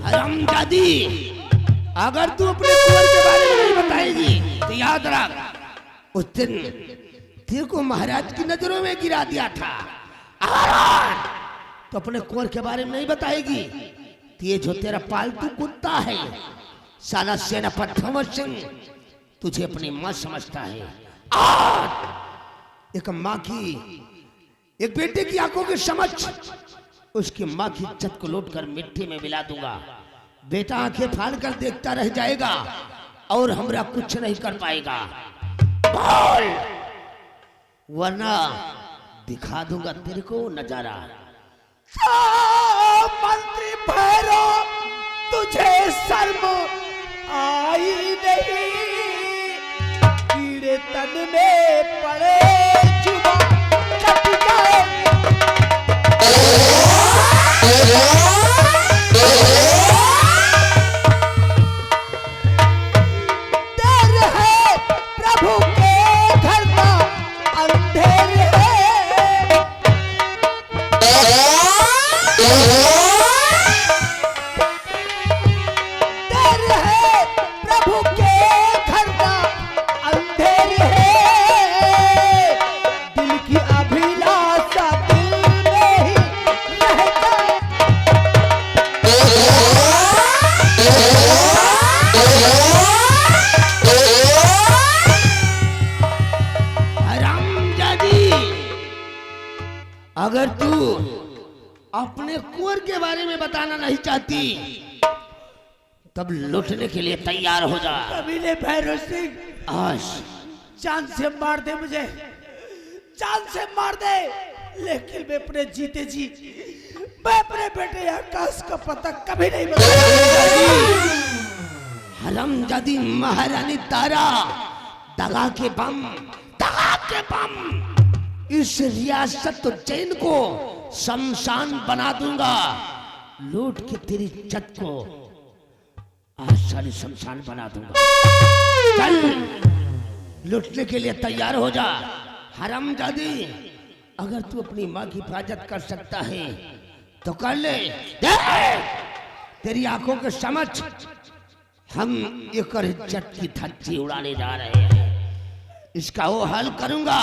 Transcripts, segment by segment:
हरामजादी, अगर तू अपने कुंवर के बारे में नहीं बताएगी तो याद रख उस दिन तेरे को महाराज की नजरों में गिरा दिया था। और तो अपने कुंवर के बारे में नहीं बताएगी तो ये जो तेरा पालतू कुत्ता है साला सेनापति भंवर सिंह तुझे अपनी मां समझता है। और एक मां की, एक बेटे की आंखों के समक्ष उसकी मां की इज्जत को लौटकर मिट्टी में मिला दूंगा। बेटा आंखें फाड़ कर देखता रह जाएगा और हमरा कुछ नहीं कर पाएगा। बोल, वरना दिखा दूंगा तेरे को नजारा। मंत्री भैरव, तुझे शर्म आई नहीं? कीड़े तन में पड़े जुबान कट जाए। देर है प्रभु के घर का अंधेर है। देर है प्रभु के घर का अंधेर है। दिल की अभिलाषा दिल में ही रह जाए। हरामजादी, अगर तू अपने कुंवर के बारे में बताना नहीं चाहती तब लुटने के लिए तैयार हो जा। कमीने भैरव सिंह, आज जान से मार दे मुझे, जान से मार दे, लेकिन मैं अपने जीते जी मैं अपने बेटे आकाश का पता कभी नहीं बताऊंगा। हरामजादी महारानी तारा, दगा के बम, दगा के बम इस रियासत उज्जैन को शमशान बना दूंगा। लूट के तेरी इज्जत को आज सारी शमशान बना दूंगा। चल, लूटने के लिए तैयार हो जा। हरामजादी, अगर तू अपनी माँ की हिफाजत कर सकता है तो कर ले। तेरी आंखों के समक्ष हम एक और इज्जत की धज्जी उड़ाने जा रहे हैं। इसका वो हल करूंगा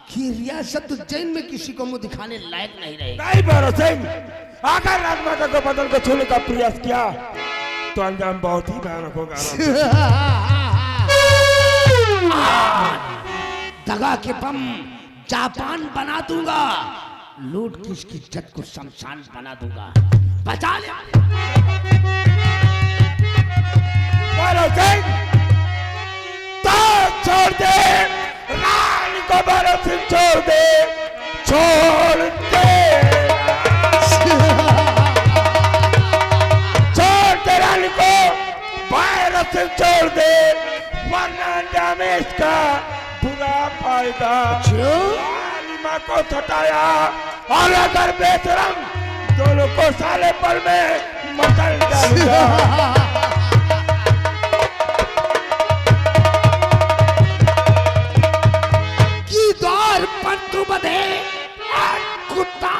कि रियासत उज्जैन में किसी को मुंह दिखाने लायक नहीं रहेगा। नहीं भैरव सिंह, अगर राजमाता को बदल को छूने का प्रयास किया तो अंजाम बहुत ही भयानक होगा। दगा के बम जापान बना दूंगा, लूट की इसकी इज्जत को शमशान बना दूंगा। बचा ले भैरव सिंह, ताज छोड़ दे, रानी को भैरव सिंह छोड़ दे, छोड़ दे, छोड़ दे रानी को भैरव सिंह छोड़ दे, वरना अंजाम इसका बुरा पाएगा। रानी माँ को सताया और अगर बेशरम दोनों को साले पल में मचल डालूंगा। बधे कुत्ता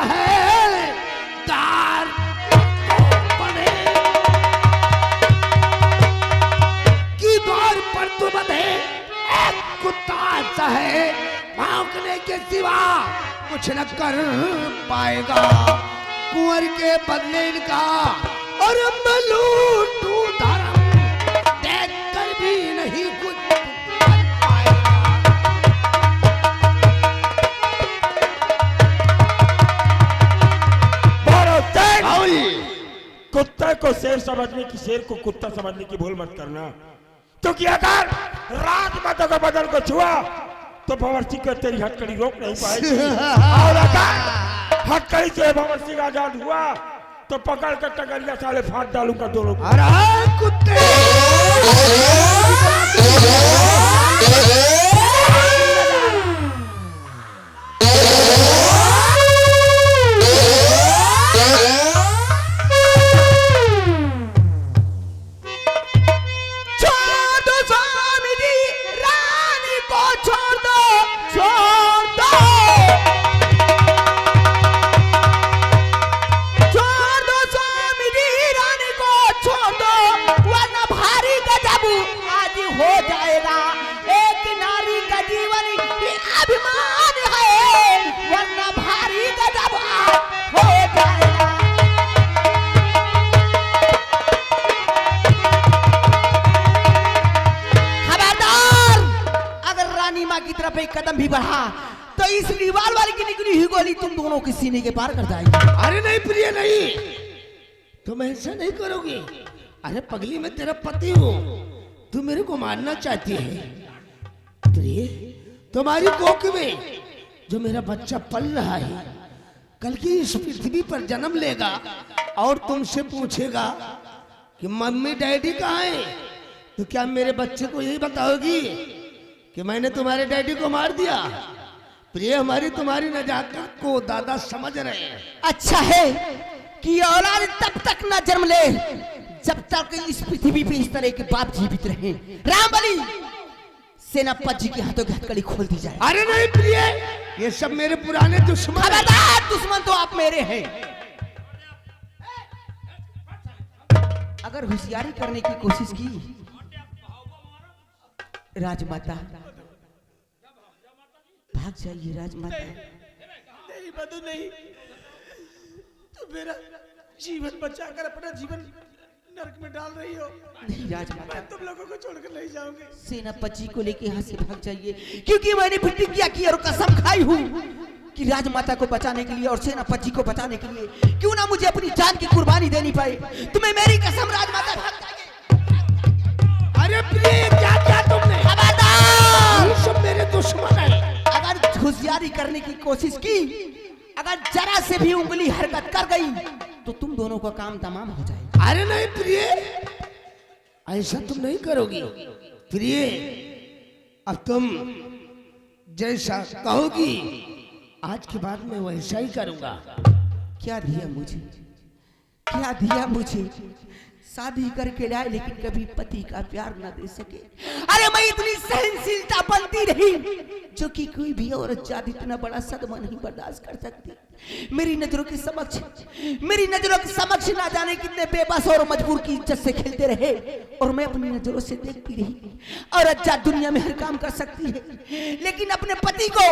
है दार बने की द्वार पर तू बधे एक कुत्ता है, भौंकने के सिवा कुछ न कर पाएगा। कुंवर के बदले इनका और मैं लूटू धर्म देख कर भी नहीं कुछ कर पाएगा। कुत्ते को शेर समझने की, शेर को कुत्ता समझने की भूल मत करना, क्योंकि अगर राजमाता का बदल को छुआ तो भंवर सिंह को तेरी हथकड़ी रोक नहीं पाएगी। और अगर हथकड़ी से भंवर सिंह आजाद हुआ तो पकड़ कर टगरिया साले फाड़ डालूंगा दोनों को। अरे कुत्ते, बढ़ा तो इस रिवॉल्वर की निकली हुई गोली तुम दोनों के सीने के पार कर जाएगी। अरे नहीं प्रिय नहीं, तुम ऐसा नहीं करोगे। अरे पगली, मैं तेरा पति हूँ, तू मेरे को मारना चाहती है। प्रिय, तुम्हारी कोख में जो मेरा बच्चा पल रहा है कल की इस पृथ्वी पर जन्म लेगा और तुमसे पूछेगा कि मम्मी डैडी कहाँ है, तो क्या मेरे बच्चे को यही बताओगी कि मैंने तुम्हारे डैडी को मार दिया? प्रिय, हमारी तुम्हारी नजाकत को दादा समझ रहे हैं। अच्छा है कि औलाद तब तक न जन्म ले जब तक इस पृथ्वी पे इस तरह के बाप जीवित रहे। रामबली, सेनापति जी के हाथों की हथकड़ी खोल दी जाए। अरे नहीं प्रिय, ये सब मेरे पुराने दुश्मन हैं। खबरदार, दुश्मन तो आप मेरे हैं। अगर होशियारी करने की कोशिश की राजमाता, भाग जाइए राजमाता। नहीं बधू नहीं, तुम मेरा जीवन बचाकर अपना जीवन नरक में डाल रही हो। नहीं राजमाता, मैं तुम लोगों को छोड़कर नहीं जाऊंगी। सेनापति को लेके यहाँ से भाग जाइए, क्योंकि मैंने प्रतिज्ञा की और कसम खाई हूँ कि राजमाता को बचाने के लिए और सेनापति को बचाने के लिए क्यों ना मुझे अपनी जान की कुर्बानी देनी पड़े। तुम्हें मेरी कसम राजमाता, भाग जाइए। अरे प्रिय, क्या क्या तुमने? खबरदार, ये सब मेरे दुश्मन हैं। अगर होशियारी करने की कोशिश की, अगर जरा से भी उंगली हरकत कर गई तो तुम दोनों का काम तमाम हो जाएगा। अरे नहीं प्रिय, ऐसा तुम नहीं करोगी। प्रिय, अब तुम जैसा कहोगी आज के बाद मैं वैसा ही करूंगा। क्या दिया मुझे, क्या दिया मुझे? शादी करके लाए लेकिन कभी पति का प्यार न दे सके। अरे मैं इतनी सहनशीलता बनती रही जो कि कोई भी औरत जात इतना बड़ा सदमा नहीं बर्दाश्त कर सकती। मेरी नजरों के समक्ष ना जाने कितने बेबस और मजबूर की इज्जत से खेलते रहे और मैं अपनी नजरों से देखती रही। औरत जात दुनिया में हर काम कर सकती है लेकिन अपने पति को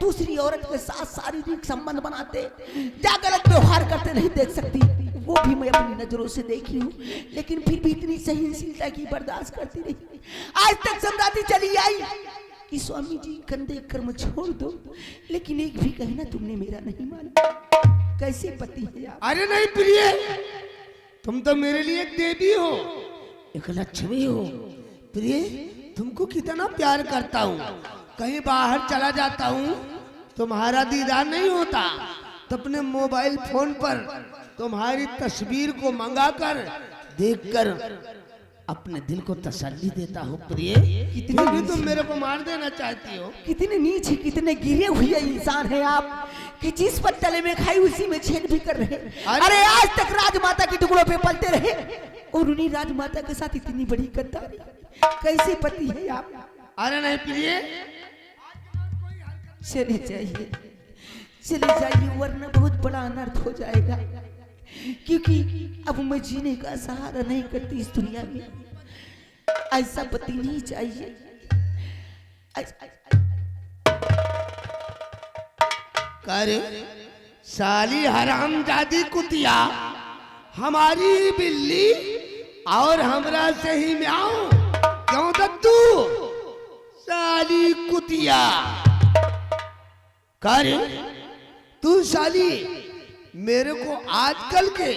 दूसरी औरत के साथ शारीरिक संबंध बनाते या गलत व्यवहार करते नहीं देख सकती। वो भी मैं अपनी नजरों से देखी हूँ, लेकिन फिर भी इतनी सहनशीलता की बर्दाश्त करती रही। आज तक समझाती चली आई कि स्वामी जी कंधे कर्म छोड़ दो, लेकिन एक भी कहना तुमने मेरा नहीं माना। कैसे पति है आप? अरे नहीं प्रिय, तुम तो मेरे लिए एक देवी हो, एक लक्ष्मी हो। प्रिय, तुमको कितना प्यार करता हूँ। कहीं बाहर चला जाता हूँ, तुम्हारा दीदार नहीं होता तो अपने मोबाइल फोन पर तुम्हारी तस्वीर को मंगाकर देखकर अपने दिल को तसल्ली देता हूँ। प्रिय, कितनी भी तुम मेरे को मार देना चाहती हो। कितने नीचे, कितने गिरे हुए इंसान हैं आप कि जिस पर तले में खाई उसी में छेद भी कर रहे। अरे आज तक राजमाता के टुकड़ों पे पलते रहे और उन्हीं राजमाता के साथ इतनी बड़ी गद्दारी। कैसे पति है आप? अरे नहीं प्रिय, चले जाइए, चले जाइए, वरना बहुत बड़ा अनर्थ हो जाएगा। क्योंकि अब मैं जीने का सहारा नहीं करती इस दुनिया में। ऐसा पति नहीं चाहिए। करे साली हरामजादी कुतिया, हमारी बिल्ली और हमरा से ही म्याऊं। क्यों दद्दू? साली कुतिया। करे तू साली मेरे को आजकल के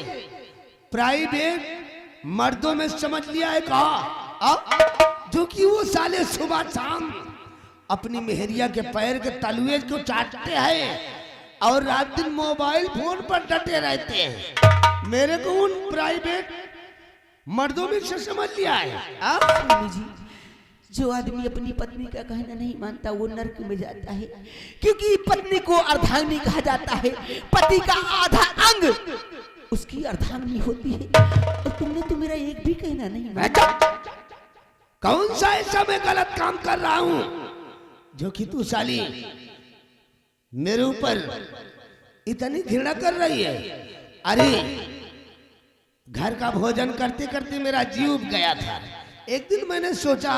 प्राइवेट मर्दों में समझ लिया है कहा, जो कि वो साले सुबह शाम अपनी मेहरिया के पैर के तलुए को चाटते हैं और रात दिन मोबाइल फोन पर डटे रहते हैं। मेरे को उन प्राइवेट मर्दों में से समझ लिया है। स्वामी जी, जो आदमी अपनी पत्नी का कहना नहीं मानता वो नरक में जाता है, क्योंकि पत्नी को अर्धांगिनी कहा जाता है। पति का आधा अंग उसकी अर्धांगिनी होती है और तुमने तो मेरा एक भी कहना नहीं माना। कौन सा ऐसा मैं गलत काम कर रहा हूं जो कि तू साली मेरे ऊपर इतनी घृणा कर रही है? अरे घर का भोजन करते करते मेरा जीव गया था। एक दिन मैंने सोचा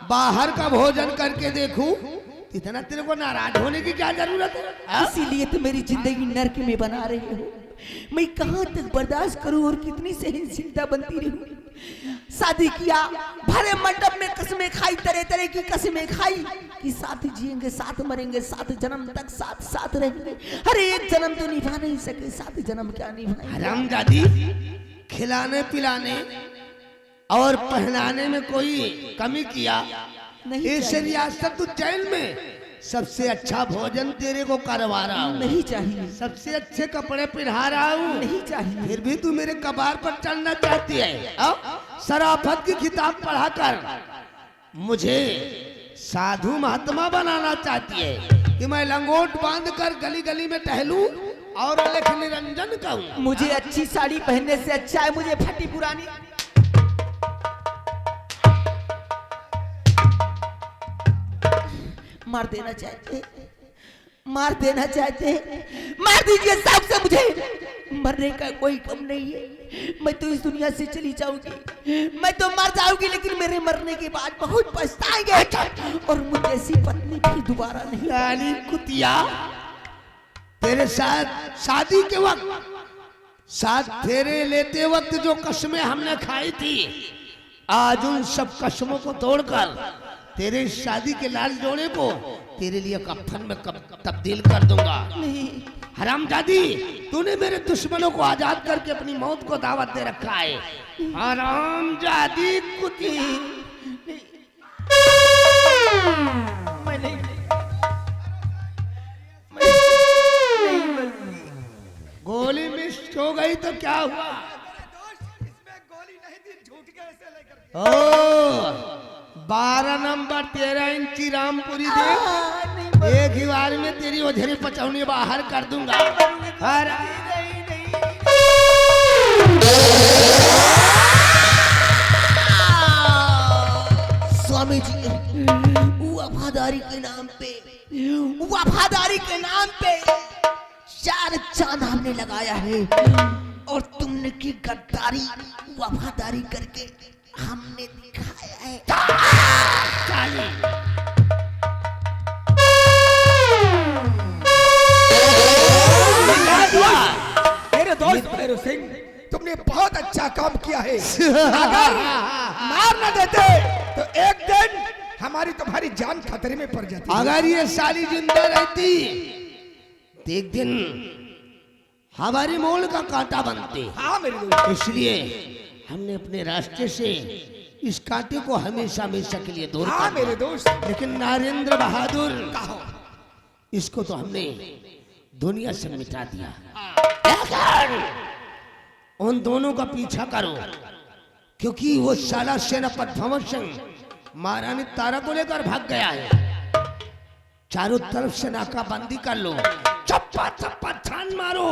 बाहर का भोजन करके देखूं, इतना तेरे को नाराज होने की क्या जरूरत है? इसीलिए तो मेरी जिंदगी नरक में बना रहे हो। मैं कहां तक बर्दाश्त करूं और कितनी सहनशीलता बनती रहूं? शादी किया, भरे मंडप में कसमें खाई, तरह तरह की कसमें खाई कि साथ जिएंगे, साथ मरेंगे, साथ जन्म तक साथ साथ रहेंगे। अरे एक जन्म तो निभा नहीं सके, साथ जन्म क्या निभाएंगे। हरामजादी, खिलाने पिलाने और पहनाने में कोई कमी किया नहीं इस चाहिए। रियासत उज्जैन में सबसे अच्छा भोजन तेरे को करवा रहा हूँ, नहीं चाहिए, सबसे अच्छे कपड़े पहना रहा हूँ, नहीं चाहिए। फिर भी तू मेरे कबार पर चढ़ना चाहती है। शराफत की किताब पढ़ाकर मुझे साधु महात्मा बनाना चाहती है कि मैं लंगोट बांध कर गली गली में टहलूं और अलख निरंजन कहूं। मुझे अच्छी साड़ी पहनने से अच्छा है मुझे फटी पुरानी। मार देना चाहते, मार देना चाहते, मार दीजिए साहब से, मुझे मरने का कोई कम नहीं है। मैं तो इस दुनिया से चली जाऊंगी, मैं तो मर जाऊंगी, लेकिन मेरे मरने के बाद बहुत पछताएंगे और मुझे ऐसी पत्नी फिर दोबारा नहीं। काली कुतिया, तेरे साथ शादी के वक्त, साथ फेरे लेते वक्त जो कसमें हमने खाई थी, आज उन सब कसमों को तोड़कर तेरे शादी के लाल जोड़े को तेरे लिए कफन में तब्दील कर दूंगा। नहीं, हरामजादी, तूने मेरे दुश्मनों को आजाद करके अपनी मौत को दावत दे रखा है। हरामजादी कुतिया, मैं नहीं, गोली मिस हो गई तो क्या हुआ? ओ 12 नंबर 13 इंची रामपुरी दे, एक ही बार में तेरी ओझरी पचौनी बाहर कर दूंगा। स्वामी जी, वफादारी के नाम पे, वफादारी के नाम पे 4 चांद हमने लगाया है और तुमने की गद्दारी वफादारी करके हमने दिखाया है। मेरे दोस्त भैरव सिंह, तुमने बहुत अच्छा काम किया है। अगर मार न देते तो एक दिन हमारी तुम्हारी जान खतरे में पड़ जाती। अगर ये साली जिंदा रहती तो एक दिन हमारी मोल का कांटा बनते। हाँ मेरे दोस्त, इसलिए हमने अपने रास्ते से इस कांटे को हमेशा हमेशा के लिए दूर हाँ कर मेरे दिया। दोस्त, लेकिन नरेंद्र बहादुर, कहो। इसको तो हमने दुनिया से मिटा दिया। लेकिन उन दोनों का पीछा करो, क्योंकि वो साला सेनापति भंवर सिंह महारानी तारा को लेकर भाग गया है। चारों तरफ से नाकाबंदी कर लो, चप्पा चप्पा छान मारो,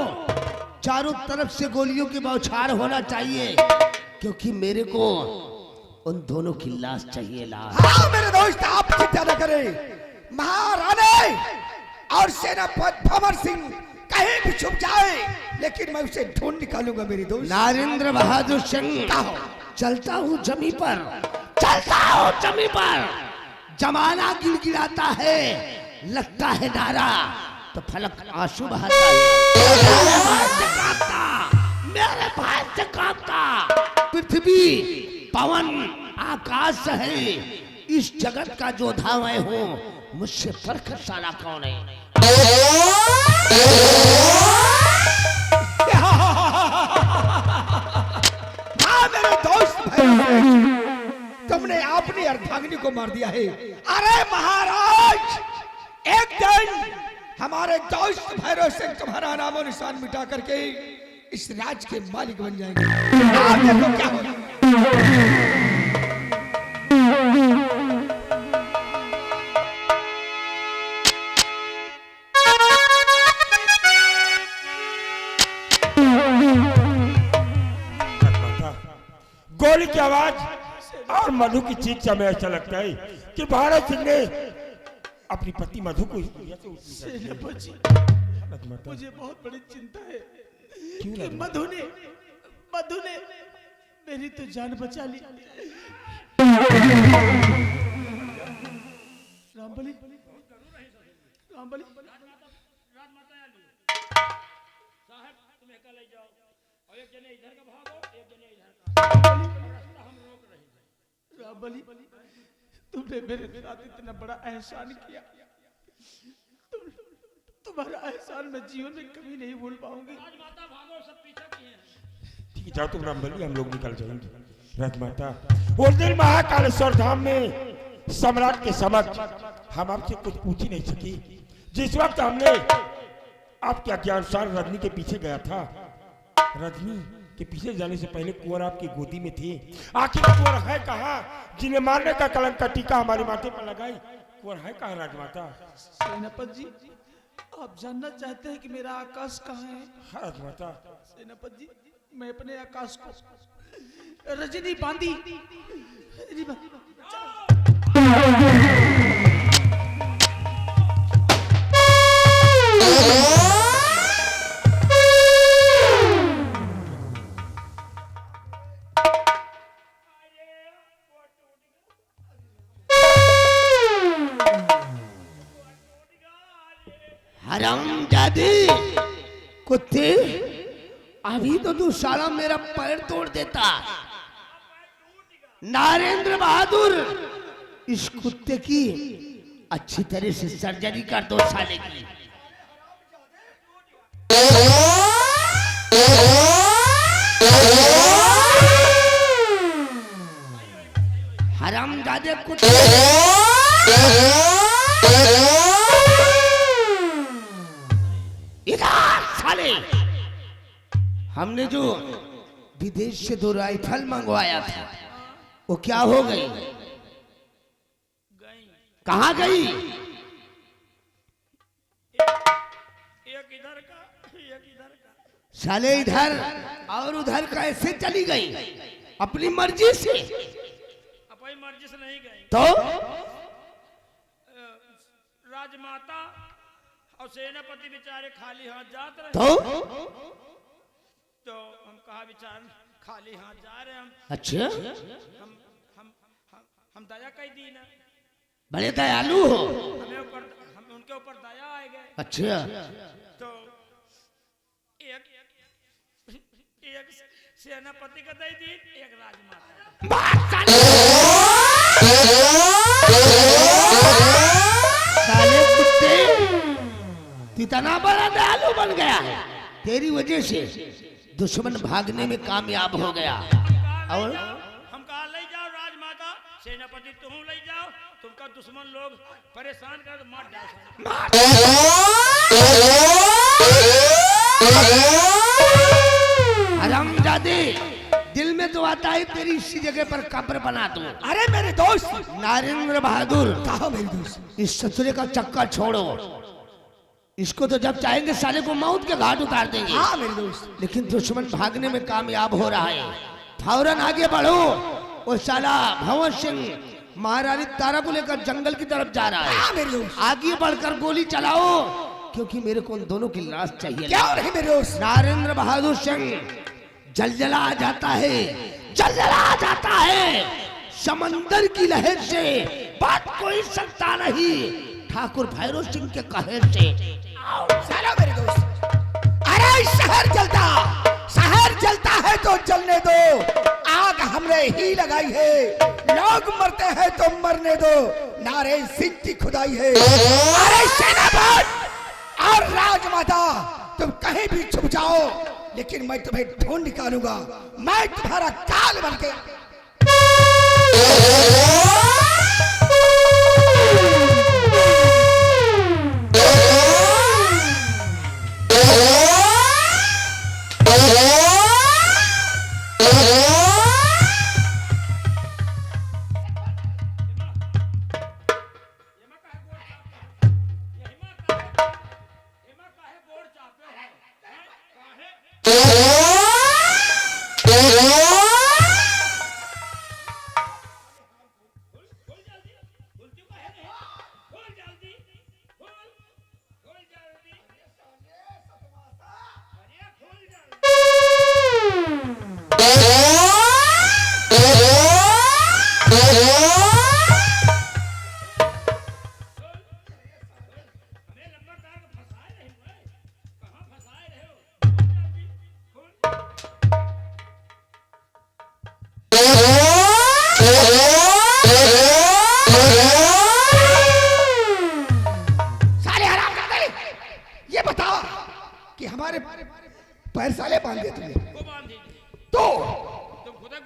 चारों तरफ से गोलियों की बौछार होना चाहिए, क्योंकि मेरे को उन दोनों की लाश चाहिए, लाश। हाँ मेरे दोस्त, आप चिंता न करें। महारानी और सेनापति भंवर सिंह कहीं भी छुप जाए, लेकिन मैं उसे ढूंढ निकालूंगा मेरी दोस्त। नरेंद्र बहादुर सिंह, चलता हूँ जमी पर, चलता हूँ जमी पर, जमाना गिड़गिड़ाता है, लगता है नारा तो फलक आंसू बहाता है। मेरे भाई से कांपता पृथ्वी, पवन, आकाश है, इस जगत का जो था मैं हूँ, मुझसे फर्क साला कौन है? हाँ मेरे दोस्त भैरव सिंह, तुमने अपनी अर्धांगिनी को मार दिया है। अरे महाराज, एक दिन हमारे दोस्त भैरव सिंह तुम्हारा नामो निशान मिटा करके इस राज के मालिक बन जाएंगे। आप देखो क्या होगा। गोली की आवाज और मधु की चीख से हमें ऐसा लगता है कि भारत सिंह ने अपनी पत्नी मधु को सेनापति, मुझे बहुत बड़ी चिंता है क्यों कि लगा? मधु ने मेरी तो जान बचा ली। रामबली, रामबली, साहब तुम्हें कल ले जाओ और एक जने इधर का भागो, एक जने इधर का। बलि, तुमने मेरे साथ इतना बड़ा एहसान किया, तुम्हारा एहसान मैं जीवन में कभी नहीं भूल पाऊंगी। ठीक है, जाओ तुम रामबली, हम लोग निकल जाएंगे। राजमाता, उस दिन महाकालेश्वर धाम में सम्राट के समक्ष हम आपसे कुछ पूछ ही नहीं सकी। जिस वक्त हमने आपके आज्ञानुसार रजनी के पीछे गया था, रजनी के पीछे जाने से पहले कुंवर आपकी गोदी में थी। आखिर कुंवर है कहाँ जिन्हें मारने का कलंक का टीका हमारे माथे पर लगाई? कुंवर है कहाँ राजमाता? सेनापति जी, आप जानना चाहते हैं कि मेरा आकाश कहाँ है? हाँ राजमाता। सेनापति जी, मैं अपने आकाश को रजनी बांधी, हरामजादी कुत्ते, अभी तो तू साला मेरा पैर तोड़ देता। नरेंद्र बहादुर, इस कुत्ते की अच्छी तरह से सर्जरी कर दो साले की। हरामजादे कुत्ते, इधर साले, हमने जो विदेश से 2 राइफल मंगवाया था वो क्या हो गई? कहाँ गई? एक इधर का, एक इधर का। साले इधर और उधर कैसे चली गई? अपनी मर्जी से? अपनी मर्जी से नहीं गई। तो राजमाता और सेनापति बेचारे खाली हाथ जाते रहे। तो हम कहा विचार खाली हाथ जा रहे हम। अच्छा, हम दया कही दी ना, बड़े दयालु हो। हम उनके ऊपर दया आ गए। अच्छा, तो एक सेनापति का दई दी, एक राजमाता। साले कुत्ते, इतना बड़ा दयालु बन गया है, तेरी वजह से दुश्मन भागने में कामयाब हो गया। और हम कहा ले जाओ राजमाता, सेनापति तुम ले जाओ, तुमका दुश्मन लोग परेशान कर मार जाओ। हरामजादे, दिल में तो आता है तेरी इसी जगह पर कब्र बना दूं। अरे मेरे दोस्त, नरेंद्र बहादुर, कहा मेरे दोस्त? इस ससुरे का चक्कर छोड़ो, इसको तो जब चाहेंगे साले को मौत के घाट उतार देंगे। हाँ मेरे दोस्त। लेकिन दुश्मन भागने में कामयाब हो रहा है, फौरन आगे बढ़ो। वो साला भंवर सिंह महारानी तारा को लेकर जंगल की तरफ जा रहा हाँ है। मेरे दोस्त। आगे बढ़कर गोली चलाओ, क्योंकि मेरे को उन दोनों की लाश चाहिए। क्या नहीं मेरे दोस्त? नरेंद्र बहादुर सिंह जलजला आ जाता है, जलजला आ जाता है। समंदर की लहर से बात कोई सकता नहीं, ठाकुर भैरव सिंह के कहर से। चलो मेरे दोस्त। अरे शहर जलता है तो जलने दो, आग हमने ही लगाई है। लोग मरते हैं तो मरने दो, नारे सिंह की खुदाई है। अरे सेनापति और राजमाता, तुम कहीं भी छुप जाओ, लेकिन मैं तुम्हें ढूंढ निकालूंगा। मैं तुम्हारा काल बन के।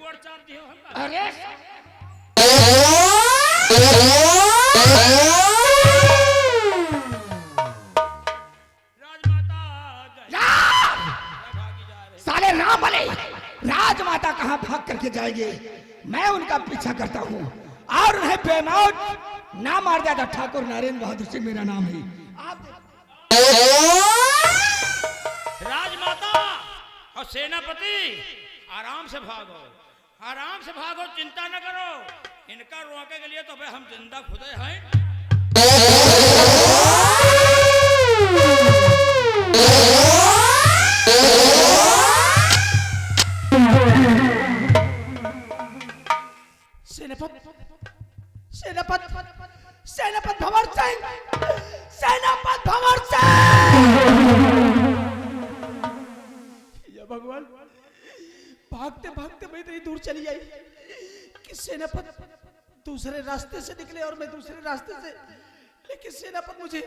गोड़ चाप दियो हम। अरे राजमाता गई। राम! भागी जा रहे। साले राम वाले राजमाता कहाँ भाग करके जाएंगे? मैं उनका पीछा करता हूँ और उन्हें बेमौत ना मार दिया था। ठाकुर नरेंद्र बहादुर सिंह मेरा नाम है। आप राजमाता और सेनापति आराम से भागो, आराम से भागो, चिंता न करो। इनका रोके के लिए तो भाई हम जिंदा खुदे हैं। सेनापत सेनापत भंवर सिंह, सेनापत भंवर सिंह। या भगवान, भागते भागते मैं इतनी दूर चली आई कि सेनापत दूसरे रास्ते से निकले और मैं दूसरे रास्ते से, लेकिन सेनापत मुझे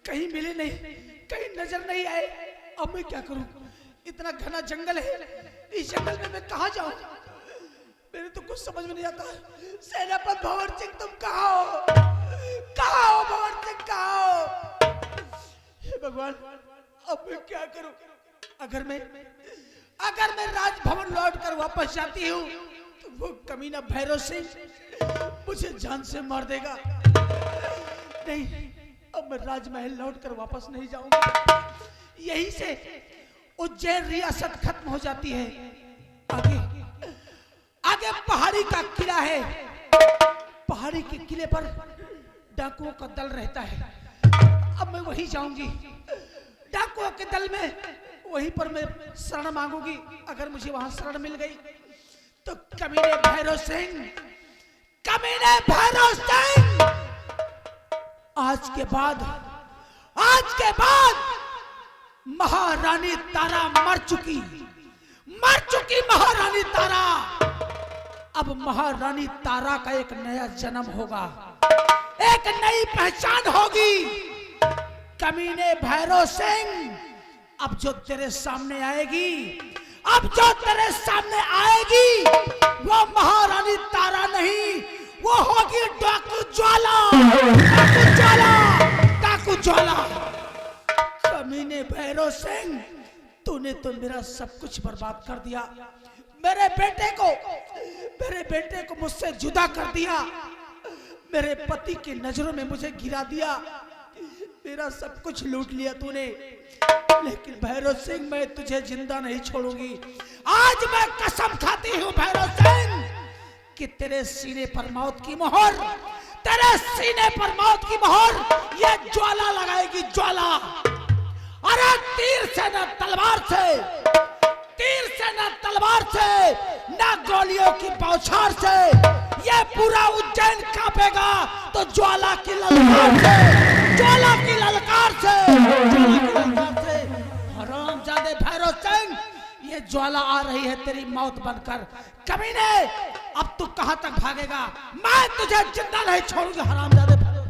कहीं मिले नहीं, कहीं नजर नहीं आए। अब मैं क्या करूं? इतना घना जंगल है, इस जंगल में मैं कहां जाऊं? मेरे तो कुछ समझ में नहीं आता। सेनापत भंवर सिंह, तुम कहाँ हो? कहाँ हो भंवर सिंह, कहाँ हो? हे भगवान, अब मैं क्या करूं? अगर मैं राजभवन लौट कर वापस जाती हूँ तो वो कमीना भैरव सिंह मुझे जान से मार देगा। नहीं, अब मैं राजमहल लौट कर वापस नहीं जाऊंगा। यहीं से उज्जैन रियासत खत्म हो जाती है। आगे पहाड़ी का किला है। पहाड़ी के किले पर डाकुओं का दल रहता है। अब मैं वहीं जाऊंगी। डाकुओं के दल में वहीं पर मैं शरण मांगूंगी। अगर मुझे वहां शरण मिल गई तो कमीने भैरव सिंह, कमीने भैरव सिंह, आज के बाद महारानी तारा मर चुकी महारानी तारा। अब महारानी तारा का एक नया जन्म होगा, एक नई पहचान होगी। कमीने भैरव सिंह, अब जो तेरे सामने आएगी वो महारानी तारा नहीं, वो होगी डाकू ज्वाला। कमीने भैरव सिंह, तूने तो मेरा सब कुछ बर्बाद कर दिया। मेरे बेटे को मुझसे जुदा कर दिया। मेरे पति की नजरों में मुझे गिरा दिया। मेरा सब कुछ लूट लिया तूने। लेकिन भैरव सिंह, मैं तुझे जिंदा नहीं छोड़ूंगी। आज मैं कसम खाती हूँ भैरव सिंह कि तेरे सीने पर मौत की मोहर ये ज्वाला लगाएगी, ज्वाला। अरे तीर से न तलवार से न गोलियों की बौछार से ये पूरा उज्जैन कांपेगा, तो ज्वाला की ललकार से हरामजादे भैरव सिंह, ये ज्वाला आ रही है तेरी मौत बनकर। कमीने, अब तू कहां तक भागेगा? मैं तुझे जिंदा नहीं छोड़ूंगा हरामजादे भैरव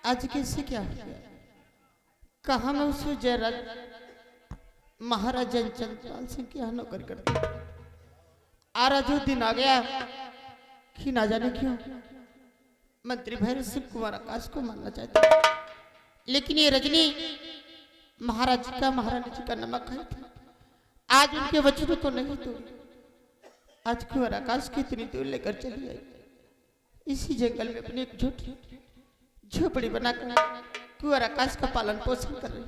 आज कैसे क्या हो गया? कहा मैं उस जयराज महाराजा चंद्रपाल सिंह के यहाँ नौकर करता। आज जो दिन आ गया कि ना जाने क्यों मंत्री भैरव सिंह कुमार आकाश को मानना चाहते, लेकिन ये रजनी महाराज का महारानी जी का नमक है था। आज उनके वचनों को नहीं तोड़ी। आज कुमार आकाश की इतनी दूर लेकर चली आई। इसी जंगल में अपनी एक झोपड़ी बनाकर कुंवर आकाश का पालन पोषण कर रही।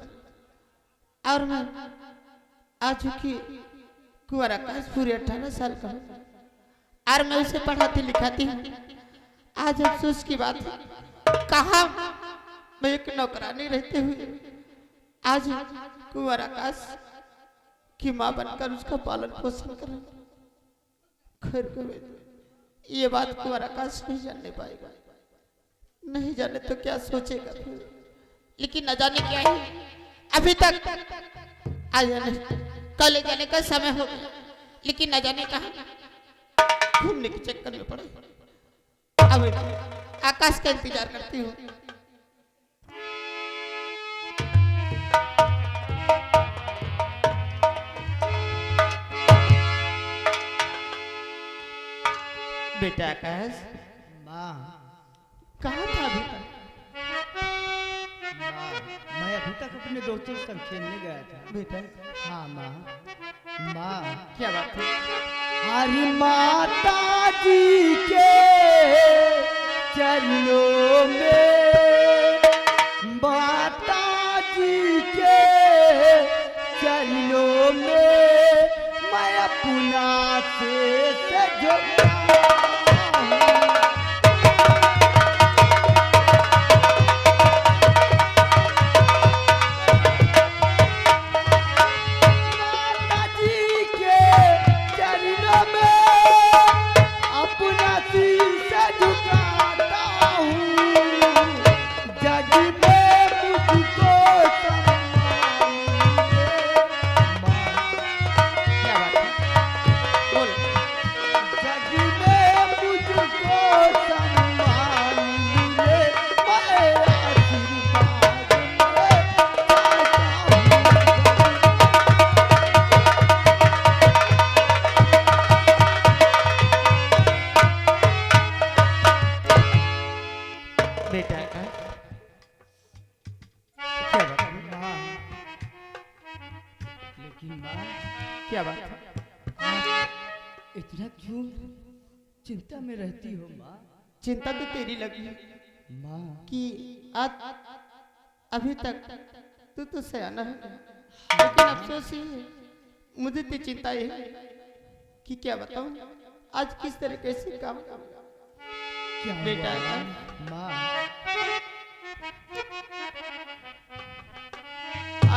और मैं आज की कुंवर आकाश पूरे 18 साल का हूँ और मैं उसे पढ़ाती लिखाती हूँ। आज अफसोस की बात है, कहा मैं एक नौकरानी रहते हुए आज कुंवर आकाश की माँ बनकर उसका पालन पोषण कर रही। खैर ये बात कुंवर आकाश नहीं जानने पाएगा। नहीं जाने तो क्या सोचेगा फिर, लेकिन न जाने क्या है। अभी तक आ जाने कल जाने का समय हो गया। लेकिन न जाने कहा घूमने के चक्कर में पड़े। अब आकाश का इंतजार करती हूँ। बेटा आकाश, माँ कहाँ था अभी तक? माँ, मैं अभी तक अपने दोस्तों के संग खेलने गया था। बेटा हाँ माँ। माँ, क्या बात है? हरि माता जी के चरणों में, माता जी के चरणों में मैं अपना से झुकाऊं। माता जी के चरणों में अपना शीश झुकाता हूँ। जग में मुझको सम्मान दे। क्या बात है? बोल। जग में मुझको सम्मान मिले, मैं आशीर्वाद में चाहता बेटा आकाश, क्या बात है माँ? लेकिन माँ, क्या बात है? आप इतना क्यों चिंता में रहती हो माँ? चिंता तो तेरी लगी है माँ, कि आज अभी तक तू तो सयाना है, लेकिन अफसोस ये है, मुझे तो चिंता ये है कि क्या बताऊं आज किस तरीके से काम क्या बेटा हुआ आकाश? माँ?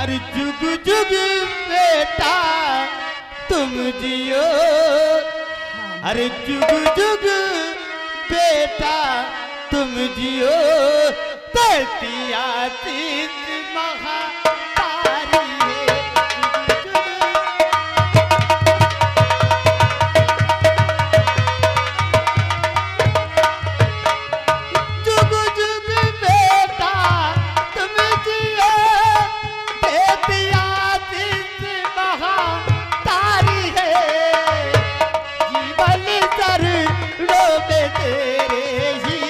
अरे जुग जुग बेटा तुम जियो, अरे जुग जुग बेटा तुम जियो, धरती आतीत महातारी है। जुग जुग बेटा तुम जियो, धरती आतीत महातारी है। जीवन सर रोबे तेरे ही,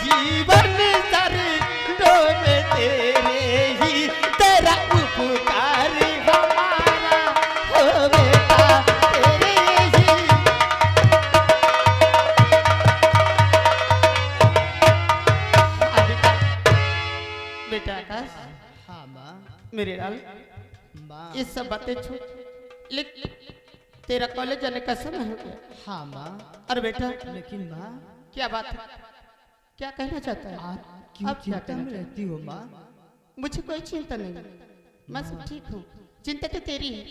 जीवन सर रोबे तेरे ही, तेरा उपकार हमारा हो बेटा तेरे ही। बेटा आकाश, हाँ माँ। मेरे लाल, माँ, ये सब बातें छोड़, लेकिन तेरा कॉलेज जाने का समय हो गया। हाँ माँ। अरे बेटा लेकिन माँ, क्या बात है? क्या कहना चाहता है? आप क्यों आप क्या चिंता कहना में रहती हो माँ? मुझे कोई चिंता नहीं, मैं सब ठीक हूँ। चिंता तो तेरी है।